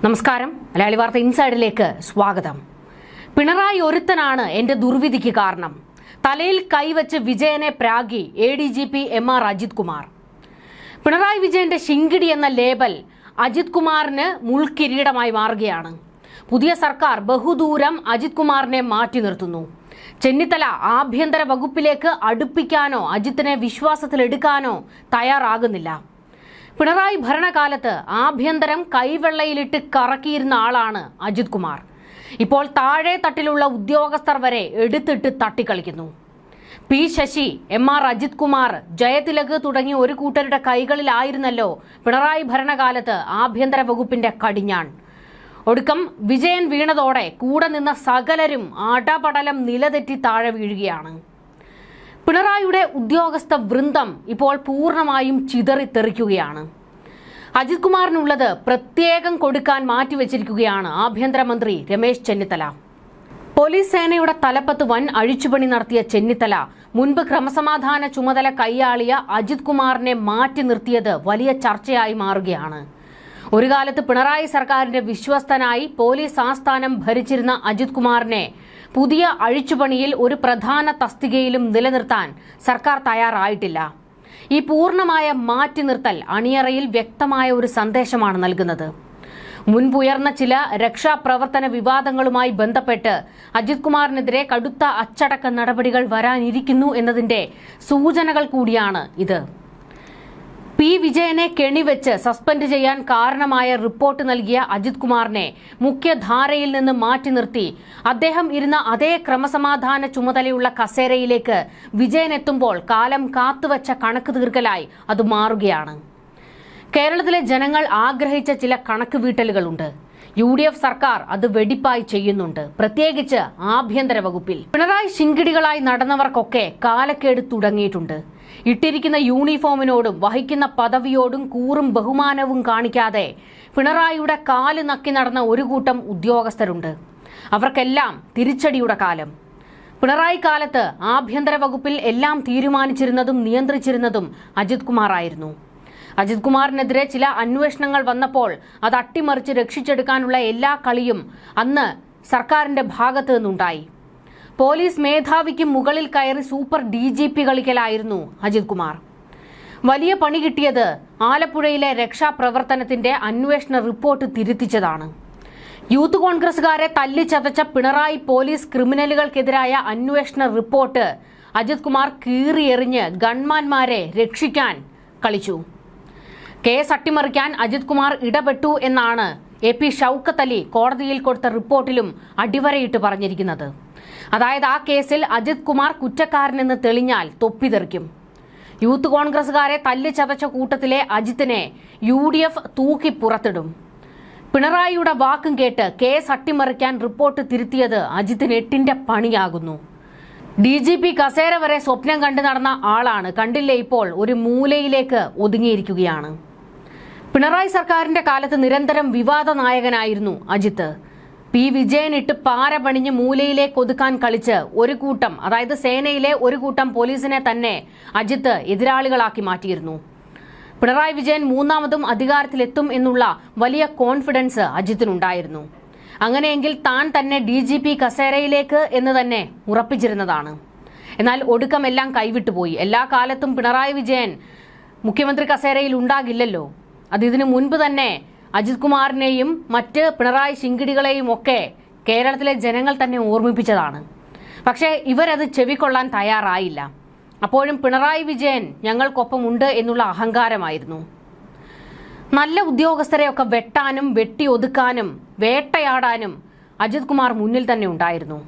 നമസ്കാരം. മലയാളി വാർത്ത ഇൻസൈഡിലേക്ക് സ്വാഗതം. പിണറായി ഒരുത്തനാണ് എന്റെ ദുർവിധിക്ക് കാരണം. തലയിൽ കൈവച്ച് വിജയനെ പ്രാഗി ADGP MR അജിത് കുമാർ. പിണറായി വിജയന്റെ ശിങ്കിടി എന്ന ലേബൽ അജിത് കുമാറിന് മുൾക്കിരീടമായി മാറുകയാണ്. പുതിയ സർക്കാർ ബഹുദൂരം അജിത് കുമാറിനെ മാറ്റി നിർത്തുന്നു. ചെന്നിത്തല ആഭ്യന്തര വകുപ്പിലേക്ക് അടുപ്പിക്കാനോ അജിത്തിനെ വിശ്വാസത്തിലെടുക്കാനോ തയ്യാറാകുന്നില്ല. പിണറായി ഭരണകാലത്ത് ആഭ്യന്തരം കൈവെള്ളയിലിട്ട് കറക്കിയിരുന്ന ആളാണ് അജിത് കുമാർ. ഇപ്പോൾ താഴെ തട്ടിലുള്ള ഉദ്യോഗസ്ഥർ വരെ എടുത്തിട്ട് തട്ടിക്കളിക്കുന്നു. P ശശി, MR അജിത് കുമാർ, ജയതിലക് തുടങ്ങിയ ഒരു കൂട്ടരുടെ കൈകളിലായിരുന്നല്ലോ പിണറായി ഭരണകാലത്ത് ആഭ്യന്തര വകുപ്പിന്റെ കടിഞ്ഞാൺ. ഒടുക്കം വിജയൻ വീണതോടെ കൂടെ നിന്ന സകലരും അടപടലം നിലതെറ്റി താഴെ വീഴുകയാണ്. പിണറായിയുടെ ഉദ്യോഗസ്ഥ വൃന്ദം ഇപ്പോൾ പൂർണ്ണമായും ചിതറിത്തെറിക്കുകയാണ്. അജിത് കുമാറിനുള്ളത് പ്രത്യേകം കൊടുക്കാൻ മാറ്റിവെച്ചിരിക്കുകയാണ് ആഭ്യന്തരമന്ത്രി രമേശ് ചെന്നിത്തല. പോലീസ് സേനയുടെ തലപ്പത്ത് വൻ അഴിച്ചുപണി നടത്തിയ ചെന്നിത്തല മുൻപ് ക്രമസമാധാന ചുമതല കൈയാളിയ അജിത് കുമാറിനെ മാറ്റി നിർത്തിയത് വലിയ ചർച്ചയായി മാറുകയാണ്. ഒരു കാലത്ത് പിണറായി സർക്കാരിന്റെ വിശ്വസ്തനായി പോലീസ് ആസ്ഥാനം ഭരിച്ചിരുന്ന അജിത് കുമാറിനെ പുതിയ അഴിച്ചുപണിയിൽ ഒരു പ്രധാന തസ്തികയിലും നിലനിർത്താൻ സർക്കാർ തയ്യാറായിട്ടില്ല. ഈ പൂർണ്ണമായ മാറ്റി നിർത്തൽ അണിയറയിൽ വ്യക്തമായ ഒരു സന്ദേശമാണ് നൽകുന്നത്. മുൻപുയർന്ന ചില രക്ഷാപ്രവർത്തന വിവാദങ്ങളുമായി ബന്ധപ്പെട്ട് അജിത് കുമാറിനെതിരെ കടുത്ത അച്ചടക്ക നടപടികൾ വരാനിരിക്കുന്നു എന്നതിന്റെ സൂചനകൾ കൂടിയാണ് ഇത്. P വിജയനെ കെണിവെച്ച് സസ്പെൻഡ് ചെയ്യാൻ കാരണമായ റിപ്പോർട്ട് നൽകിയ അജിത് കുമാറിനെ മുഖ്യധാരയിൽ നിന്ന് മാറ്റി നിർത്തി അദ്ദേഹം ഇരുന്ന അതേ ക്രമസമാധാന ചുമതലയുള്ള കസേരയിലേക്ക് വിജയൻ എത്തുമ്പോൾ കാലം കാത്തുവച്ച കണക്ക് തീർക്കലായി അത് മാറുകയാണ്. കേരളത്തിലെ ജനങ്ങൾ ആഗ്രഹിച്ച ചില കണക്ക് വീട്ടലുകളുണ്ട്. UDF സർക്കാർ അത് വെടിപ്പായി ചെയ്യുന്നുണ്ട്, പ്രത്യേകിച്ച് ആഭ്യന്തര വകുപ്പിൽ. പിണറായി ശിങ്കിടികളായി നടന്നവർക്കൊക്കെ കാലക്കേട് തുടങ്ങിയിട്ടുണ്ട്. ഇട്ടിരിക്കുന്ന യൂണിഫോമിനോടും വഹിക്കുന്ന പദവിയോടും കൂറും ബഹുമാനവും കാണിക്കാതെ പിണറായിയുടെ കാല് നക്കി നടന്ന ഒരു കൂട്ടം ഉദ്യോഗസ്ഥരുണ്ട്. അവർക്കെല്ലാം തിരിച്ചടിയുടെ കാലം. പിണറായി കാലത്ത് ആഭ്യന്തര വകുപ്പിൽ എല്ലാം തീരുമാനിച്ചിരുന്നതും നിയന്ത്രിച്ചിരുന്നതും അജിത് കുമാർ ആയിരുന്നു. അജിത് കുമാറിനെതിരെ ചില അന്വേഷണങ്ങൾ വന്നപ്പോൾ അത് അട്ടിമറിച്ച് രക്ഷിച്ചെടുക്കാനുള്ള എല്ലാ കളിയും അന്ന് സർക്കാരിന്റെ ഭാഗത്തു നിന്നുണ്ടായി. പോലീസ് മേധാവിക്ക് മുകളിൽ കയറി സൂപ്പർ DGP കളിക്കലായിരുന്നു അജിത് കുമാർ. വലിയ പണി കിട്ടിയത് ആലപ്പുഴയിലെ രക്ഷാപ്രവർത്തനത്തിന്റെ അന്വേഷണ റിപ്പോർട്ട് തിരുത്തിച്ചതാണ്. യൂത്ത് കോൺഗ്രസുകാരെ തല്ലിച്ചതച്ച പിണറായി പോലീസ് ക്രിമിനലുകൾക്കെതിരായ അന്വേഷണ റിപ്പോർട്ട് അജിത് കുമാർ കീറിയെറിഞ്ഞ് ഗൺമാന്മാരെ രക്ഷിക്കാൻ കളിച്ചു. കേസ് അട്ടിമറിക്കാൻ അജിത് കുമാർ ഇടപെട്ടു എന്നാണ് AP ഷൗക്കത്ത് അലി കോടതിയിൽ കൊടുത്ത റിപ്പോർട്ടിലും അടിവരയിട്ട് പറഞ്ഞിരിക്കുന്നത്. അതായത് ആ കേസിൽ അജിത് കുമാർ കുറ്റക്കാരനെന്ന് തെളിഞ്ഞാൽ തൊപ്പിതെറിക്കും. യൂത്ത് കോൺഗ്രസുകാരെ തല്ലിച്ചതച്ച കൂട്ടത്തിലെ അജിത്തിനെ UDF തൂക്കി പുറത്തിടും. പിണറായിയുടെ വാക്കും കേട്ട് കേസ് അട്ടിമറിക്കാൻ റിപ്പോർട്ട് തിരുത്തിയത് അജിത്തിന് എട്ടിന്റെ പണിയാകുന്നു. DGP കസേര വരെ സ്വപ്നം കണ്ടു നടന്ന ആളാണ്. കണ്ടില്ലേ, ഇപ്പോൾ ഒരു മൂലയിലേക്ക് ഒതുങ്ങിയിരിക്കുകയാണ്. പിണറായി സർക്കാരിന്റെ കാലത്ത് നിരന്തരം വിവാദ നായകനായിരുന്നു അജിത്ത്. P വിജയൻ ഇട്ട് പാര പണിഞ്ഞ് മൂലയിലേക്ക് ഒതുക്കാൻ കളിച്ച് ഒരു കൂട്ടം, അതായത് സേനയിലെ ഒരു കൂട്ടം പോലീസിനെ തന്നെ അജിത്ത് എതിരാളികളാക്കി മാറ്റിയിരുന്നു. പിണറായി വിജയൻ മൂന്നാമതും അധികാരത്തിലെത്തും എന്നുള്ള വലിയ കോൺഫിഡൻസ് അജിത്തിനുണ്ടായിരുന്നു. അങ്ങനെയെങ്കിൽ താൻ തന്നെ DGP കസേരയിലേക്ക് എന്ന് തന്നെ ഉറപ്പിച്ചിരുന്നതാണ്. എന്നാൽ ഒടുക്കം എല്ലാം കൈവിട്ടുപോയി. എല്ലാ കാലത്തും പിണറായി വിജയൻ മുഖ്യമന്ത്രി കസേരയിൽ ഉണ്ടാകില്ലല്ലോ. അത് ഇതിനു മുൻപ് തന്നെ അജിത് കുമാറിനെയും മറ്റ് പിണറായി ശിങ്കിടികളെയും ഒക്കെ കേരളത്തിലെ ജനങ്ങൾ തന്നെ ഓർമ്മിപ്പിച്ചതാണ്. പക്ഷേ ഇവരത് ചെവിക്കൊള്ളാൻ തയ്യാറായില്ല. അപ്പോഴും പിണറായി വിജയൻ ഞങ്ങൾക്കൊപ്പം ഉണ്ട് എന്നുള്ള അഹങ്കാരമായിരുന്നു. നല്ല ഉദ്യോഗസ്ഥരെയൊക്കെ വെട്ടാനും വെട്ടിയൊതുക്കാനും വേട്ടയാടാനും അജിത് കുമാർ മുന്നിൽ തന്നെ ഉണ്ടായിരുന്നു.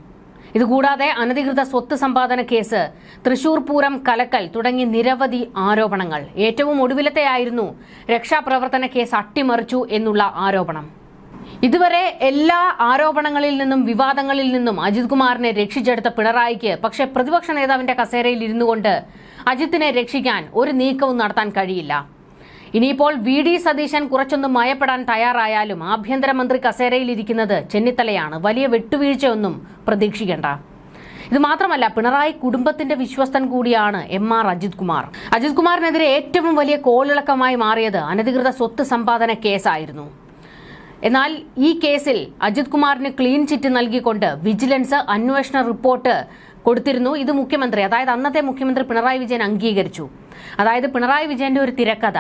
ഇതുകൂടാതെ അനധികൃത സ്വത്ത് സമ്പാദന കേസ്, തൃശൂർ പൂരം കലക്കൽ തുടങ്ങി നിരവധി ആരോപണങ്ങൾ. ഏറ്റവും ഒടുവിലത്തെയായിരുന്നു രക്ഷാപ്രവർത്തന കേസ് അട്ടിമറിച്ചു എന്നുള്ള ആരോപണം. ഇതുവരെ എല്ലാ ആരോപണങ്ങളിൽ നിന്നും വിവാദങ്ങളിൽ നിന്നും അജിത് കുമാറിനെ രക്ഷിച്ചെടുത്ത പിണറായിക്ക് പക്ഷേ പ്രതിപക്ഷ നേതാവിന്റെ കസേരയിൽ ഇരുന്നു കൊണ്ട് അജിത്തിനെ രക്ഷിക്കാൻ ഒരു നീക്കവും നടത്താൻ കഴിയില്ല. ഇനിയിപ്പോൾ VD സതീശൻ കുറച്ചൊന്ന് മയപ്പെടാൻ തയ്യാറായാലും ആഭ്യന്തരമന്ത്രി കസേരയിൽ ഇരിക്കുന്നത് ചെന്നിത്തലയാണ്. വലിയ വെട്ടുവീഴ്ചയൊന്നും പ്രതീക്ഷിക്കേണ്ട. ഇത് മാത്രമല്ല, പിണറായി കുടുംബത്തിന്റെ വിശ്വസ്തൻ കൂടിയാണ് MR അജിത് കുമാർ. അജിത് കുമാറിനെതിരെ ഏറ്റവും വലിയ കോളിളക്കമായി മാറിയത് അനധികൃത സ്വത്ത് സമ്പാദന കേസായിരുന്നു. എന്നാൽ ഈ കേസിൽ അജിത് കുമാറിന് ക്ലീൻ ചിറ്റ് നൽകിക്കൊണ്ട് വിജിലൻസ് അന്വേഷണ റിപ്പോർട്ട് കൊടുത്തിരുന്നു. ഇത് മുഖ്യമന്ത്രി, അതായത് അന്നത്തെ മുഖ്യമന്ത്രി പിണറായി വിജയൻ അംഗീകരിച്ചു. അതായത് പിണറായി വിജയന്റെ ഒരു തിരക്കഥ,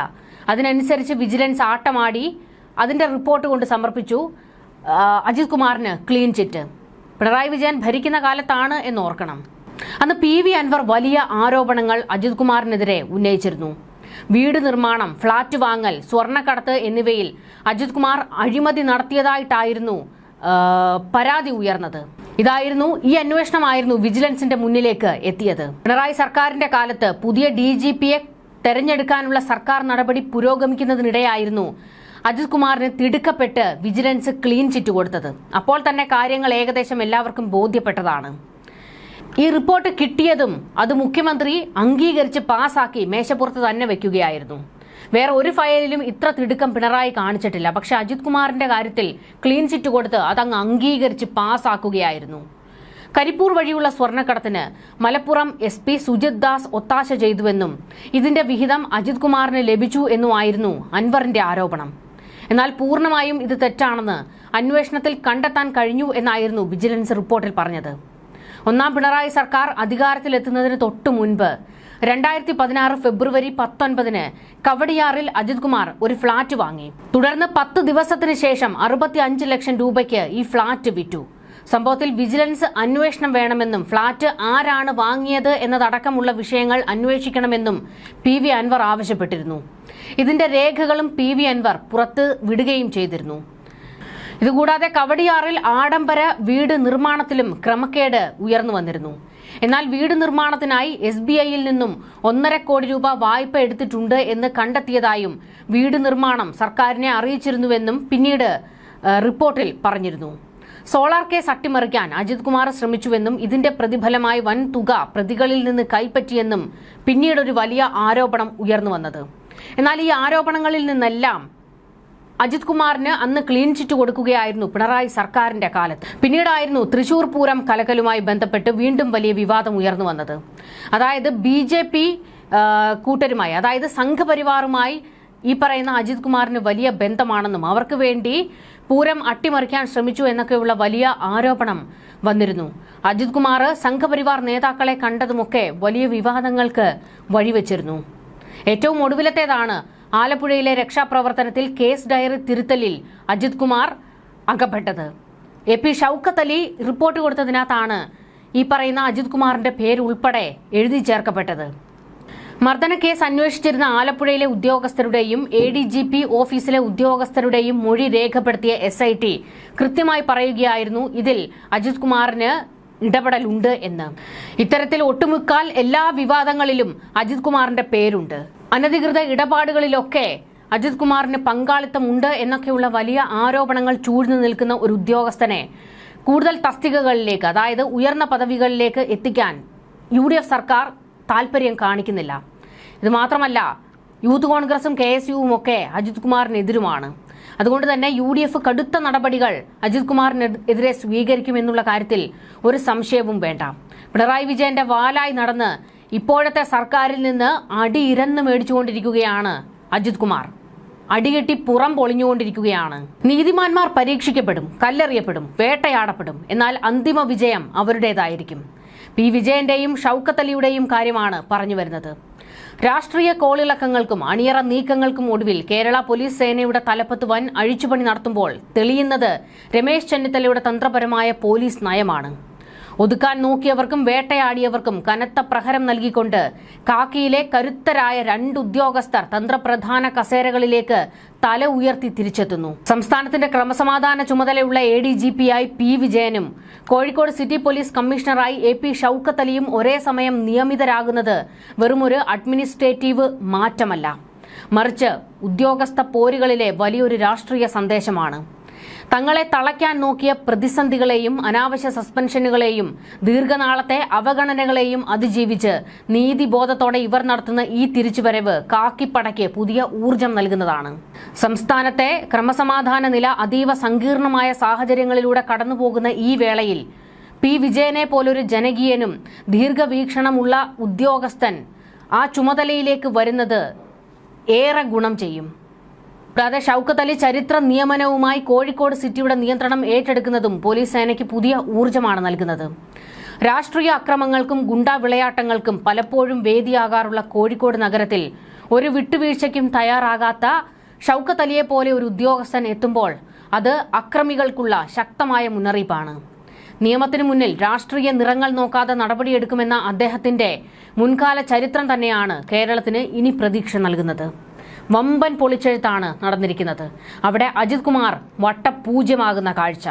അതിനനുസരിച്ച് വിജിലൻസ് ആട്ടമാടി അതിന്റെ റിപ്പോർട്ട് കൊണ്ട് സമർപ്പിച്ചു അജിത് കുമാറിന് ക്ലീൻ ചിറ്റ്. പിണറായി വിജയൻ ഭരിക്കുന്ന കാലത്താണ് എന്നോർക്കണം. അന്ന് PV അൻവർ വലിയ ആരോപണങ്ങൾ അജിത് കുമാറിനെതിരെ ഉന്നയിച്ചിരുന്നു. വീട് നിർമ്മാണം, ഫ്ളാറ്റ് വാങ്ങൽ, സ്വർണ്ണക്കടത്ത് എന്നിവയിൽ അജിത് കുമാർ അഴിമതി നടത്തിയതായിട്ടായിരുന്നു പരാതി ഉയർന്നത്. ഈ അന്വേഷണമായിരുന്നു വിജിലൻസിന്റെ മുന്നിലേക്ക് എത്തിയത്. പിണറായി സർക്കാരിന്റെ കാലത്ത് പുതിയ DGPയെ തെരഞ്ഞെടുക്കാനുള്ള സർക്കാർ നടപടി പുരോഗമിക്കുന്നതിനിടെയായിരുന്നു അജിത് കുമാറിന് തിടുക്കപ്പെട്ട് വിജിലൻസ് ക്ലീൻ ചിറ്റ് കൊടുത്തത്. അപ്പോൾ തന്നെ കാര്യങ്ങൾ ഏകദേശം എല്ലാവർക്കും ബോധ്യപ്പെട്ടതാണ്. ഈ റിപ്പോർട്ട് കിട്ടിയതും അത് മുഖ്യമന്ത്രി അംഗീകരിച്ച് പാസാക്കി മേശപ്പുറത്ത് തന്നെ വെക്കുകയായിരുന്നു. വേറെ ഒരു ഫയലിലും ഇത്ര തിടുക്കം പിണറായി കാണിച്ചിട്ടില്ല. പക്ഷെ അജിത് കുമാറിന്റെ കാര്യത്തിൽ ക്ലീൻ ചിറ്റ് കൊടുത്ത് അതങ്ങ് അംഗീകരിച്ച് പാസാക്കുകയായിരുന്നു. കരിപ്പൂർ വഴിയുള്ള സ്വർണ്ണക്കടത്തിന് മലപ്പുറം SP സുജിത് ദാസ് ഒത്താശ ചെയ്തുവെന്നും ഇതിന്റെ വിഹിതം അജിത് കുമാറിന് ലഭിച്ചു എന്നുമായിരുന്നു അൻവറിന്റെ ആരോപണം. എന്നാൽ പൂർണ്ണമായും ഇത് തെറ്റാണെന്ന് അന്വേഷണത്തിൽ കണ്ടെത്താൻ കഴിഞ്ഞു എന്നായിരുന്നു വിജിലൻസ് റിപ്പോർട്ടിൽ പറഞ്ഞത്. ഒന്നാം പിണറായി സർക്കാർ അധികാരത്തിലെത്തുന്നതിന് തൊട്ടു മുൻപ് 2016 ഫെബ്രുവരി 19 കവടിയാറിൽ അജിത് കുമാർ ഒരു ഫ്ളാറ്റ് വാങ്ങി. തുടർന്ന് 10 ദിവസത്തിന് ശേഷം 65 ലക്ഷം രൂപയ്ക്ക് ഈ ഫ്ളാറ്റ് വിറ്റു. സംഭവത്തിൽ വിജിലൻസ് അന്വേഷണം വേണമെന്നും ഫ്ളാറ്റ് ആരാണ് വാങ്ങിയത് എന്നതടക്കമുള്ള വിഷയങ്ങൾ അന്വേഷിക്കണമെന്നും PV അൻവർ ആവശ്യപ്പെട്ടിരുന്നു. ഇതിന്റെ രേഖകളും PV അൻവർ പുറത്ത് വിടുകയും ചെയ്തിരുന്നു. ഇതുകൂടാതെ കവടിയാറിൽ ആഡംബര വീട് നിർമ്മാണത്തിലും ക്രമക്കേട് ഉയർന്നു വന്നിരുന്നു. എന്നാൽ വീട് നിർമ്മാണത്തിനായി SBIയിൽ നിന്നും 1.5 കോടി രൂപ വായ്പ എടുത്തിട്ടുണ്ട് എന്ന് കണ്ടെത്തിയതായും വീട് നിർമ്മാണം സർക്കാരിനെ അറിയിച്ചിരുന്നുവെന്നും പിന്നീട് റിപ്പോർട്ടിൽ പറഞ്ഞിരുന്നു. സോളാർ കേസ് അട്ടിമറിക്കാൻ അജിത് കുമാർ ശ്രമിച്ചുവെന്നും ഇതിന്റെ പ്രതിഫലമായി വൻ തുക പ്രതികളിൽ നിന്ന് കൈപ്പറ്റിയെന്നും പിന്നീടൊരു വലിയ ആരോപണം ഉയർന്നു വന്നത്. എന്നാൽ ഈ ആരോപണങ്ങളിൽ നിന്നെല്ലാം അജിത് കുമാറിന് അന്ന് ക്ലീൻ ചിറ്റ് കൊടുക്കുകയായിരുന്നു പിണറായി സർക്കാരിന്റെ കാലത്ത്. പിന്നീടായിരുന്നു തൃശൂർ പൂരം കലക്കലുമായി ബന്ധപ്പെട്ട് വീണ്ടും വലിയ വിവാദം ഉയർന്നു വന്നത്. അതായത് BJP കൂട്ടരുമായി, അതായത് സംഘപരിവാറുമായി ഈ പറയുന്ന അജിത് കുമാറിന് വലിയ ബന്ധമാണെന്നും അവർക്ക് വേണ്ടി പൂരം അട്ടിമറിക്കാൻ ശ്രമിച്ചു എന്നൊക്കെയുള്ള വലിയ ആരോപണം വന്നിരുന്നു. അജിത് കുമാർ സംഘപരിവാർ നേതാക്കളെ കണ്ടതുമൊക്കെ വലിയ വിവാദങ്ങൾക്ക് വഴിവെച്ചിരുന്നു. ഏറ്റവും ഒടുവിലത്തേതാണ് ആലപ്പുഴയിലെ രക്ഷാപ്രവർത്തനത്തിൽ കേസ് ഡയറി തിരുത്തലിൽ അജിത് കുമാർ അകപ്പെട്ടത്. AP ഷൗക്കത്ത് അലി റിപ്പോർട്ട് കൊടുത്തതിനകത്താണ് ഈ പറയുന്ന അജിത് കുമാറിന്റെ പേര് ഉൾപ്പെടെ എഴുതി ചേർക്കപ്പെട്ടത്. മർദ്ദന കേസ് അന്വേഷിച്ചിരുന്ന ആലപ്പുഴയിലെ ഉദ്യോഗസ്ഥരുടെയും ADGP ഓഫീസിലെ ഉദ്യോഗസ്ഥരുടെയും മൊഴി രേഖപ്പെടുത്തിയ SIT കൃത്യമായി പറയുകയായിരുന്നു ഇതിൽ അജിത് കുമാറിന് ഇടപെടലുണ്ട് എന്ന്. ഇത്തരത്തിൽ ഒട്ടുമുക്കാൽ എല്ലാ വിവാദങ്ങളിലും അജിത് കുമാറിന്റെ പേരുണ്ട്. അനധികൃത ഇടപാടുകളിലൊക്കെ അജിത് കുമാറിന് പങ്കാളിത്തമുണ്ട് എന്നൊക്കെയുള്ള വലിയ ആരോപണങ്ങൾ ചൂഴ്ന്നു നിൽക്കുന്ന ഒരു ഉദ്യോഗസ്ഥനെ കൂടുതൽ തസ്തികകളിലേക്ക്, അതായത് ഉയർന്ന പദവികളിലേക്ക് എത്തിക്കാൻ UDF സർക്കാർ താല്പര്യം കാണിക്കുന്നില്ല. ഇത് മാത്രമല്ല, യൂത്ത് കോൺഗ്രസും KSUവും ഒക്കെ അജിത് കുമാറിനെതിരുമാണ്. അതുകൊണ്ട് തന്നെ UDF കടുത്ത നടപടികൾ അജിത് കുമാറിനെതിരെ സ്വീകരിക്കുമെന്നുള്ള കാര്യത്തിൽ ഒരു സംശയവും വേണ്ട. പിണറായി വിജയന്റെ വാലായി നടന്ന് ഇപ്പോഴത്തെ സർക്കാരിൽ നിന്ന് അടിയിരന്ന് മേടിച്ചുകൊണ്ടിരിക്കുകയാണ് അജിത് കുമാർ. അടികെട്ടി പുറം പൊളിഞ്ഞുകൊണ്ടിരിക്കുകയാണ്. നീതിമാന്മാർ പരീക്ഷിക്കപ്പെടും, കല്ലെറിയപ്പെടും, വേട്ടയാടപ്പെടും. എന്നാൽ അന്തിമ വിജയം അവരുടേതായിരിക്കും. P വിജയന്റെയും ഷൗക്കത്ത് അലിയുടെയും കാര്യമാണ് പറഞ്ഞു വരുന്നത്. രാഷ്ട്രീയ കോളിളക്കങ്ങൾക്കും അണിയറ നീക്കങ്ങൾക്കും ഒടുവിൽ കേരള പോലീസ് സേനയുടെ തലപ്പത്ത് വൻ അഴിച്ചുപണി നടത്തുമ്പോൾ തെളിയുന്നത് രമേശ് ചെന്നിത്തലയുടെ തന്ത്രപരമായ പോലീസ് നയമാണ്. ഒതുക്കാൻ നോക്കിയവർക്കും വേട്ടയാടിയവർക്കും കനത്ത പ്രഹരം നൽകിക്കൊണ്ട് കാക്കിയിലെ കരുത്തരായ 2 ഉദ്യോഗസ്ഥർ തന്ത്രപ്രധാന കസേരകളിലേക്ക് തല ഉയർത്തി തിരിച്ചെത്തുന്നു. സംസ്ഥാനത്തിന്റെ ക്രമസമാധാന ചുമതലയുള്ള ADGPയായി P വിജയനും കോഴിക്കോട് സിറ്റി പോലീസ് കമ്മീഷണറായി AP ഷൗക്കത്ത് അലിയും ഒരേ സമയം നിയമിതരാകുന്നത് വെറുമൊരു അഡ്മിനിസ്ട്രേറ്റീവ് മാറ്റമല്ല, മറിച്ച് ഉദ്യോഗസ്ഥ പോരുകളിലെ വലിയൊരു രാഷ്ട്രീയ സന്ദേശമാണ്. തങ്ങളെ തളയ്ക്കാൻ നോക്കിയ പ്രതിസന്ധികളെയും അനാവശ്യ സസ്പെൻഷനുകളെയും ദീർഘനാളത്തെ അവഗണനകളെയും അതിജീവിച്ച് നീതിബോധത്തോടെ ഇവർ നടത്തുന്ന ഈ തിരിച്ചുവരവ് കാക്കിപ്പടയ്ക്ക് പുതിയ ഊർജം നൽകുന്നതാണ്. സംസ്ഥാനത്തെ ക്രമസമാധാന നില അതീവ സങ്കീർണമായ സാഹചര്യങ്ങളിലൂടെ കടന്നുപോകുന്ന ഈ വേളയിൽ P വിജയനെ പോലൊരു ജനകീയനും ദീർഘവീക്ഷണമുള്ള ഉദ്യോഗസ്ഥൻ ആ ചുമതലയിലേക്ക് വരുന്നത് ഏറെ ഗുണം ചെയ്യും. കൂടാതെ ഷൗക്കത്ത് അലി ചരിത്ര നിയമനവുമായി കോഴിക്കോട് സിറ്റിയുടെ നിയന്ത്രണം ഏറ്റെടുക്കുന്നതും പോലീസ് സേനയ്ക്ക് പുതിയ ഊർജ്ജമാണ് നൽകുന്നത്. രാഷ്ട്രീയ അക്രമങ്ങൾക്കും ഗുണ്ടാ വിളയാട്ടങ്ങൾക്കും പലപ്പോഴും വേദിയാകാറുള്ള കോഴിക്കോട് നഗരത്തിൽ ഒരു വിട്ടുവീഴ്ചയ്ക്കും തയ്യാറാകാത്ത ഷൗക്കത്ത് അലിയെ പോലെ ഒരു ഉദ്യോഗസ്ഥൻ എത്തുമ്പോൾ അത് അക്രമികൾക്കുള്ള ശക്തമായ മുന്നറിയിപ്പാണ്. നിയമത്തിനു മുന്നിൽ രാഷ്ട്രീയ നിറങ്ങൾ നോക്കാതെ നടപടിയെടുക്കുമെന്ന അദ്ദേഹത്തിന്റെ മുൻകാല ചരിത്രം തന്നെയാണ് കേരളത്തിന് ഇനി പ്രതീക്ഷ നൽകുന്നത്. വമ്പൻ പൊളിച്ചെഴുത്താണ് നടന്നിരിക്കുന്നത്. അവിടെ അജിത് കുമാർ വട്ടപൂജ്യമാകുന്ന കാഴ്ച.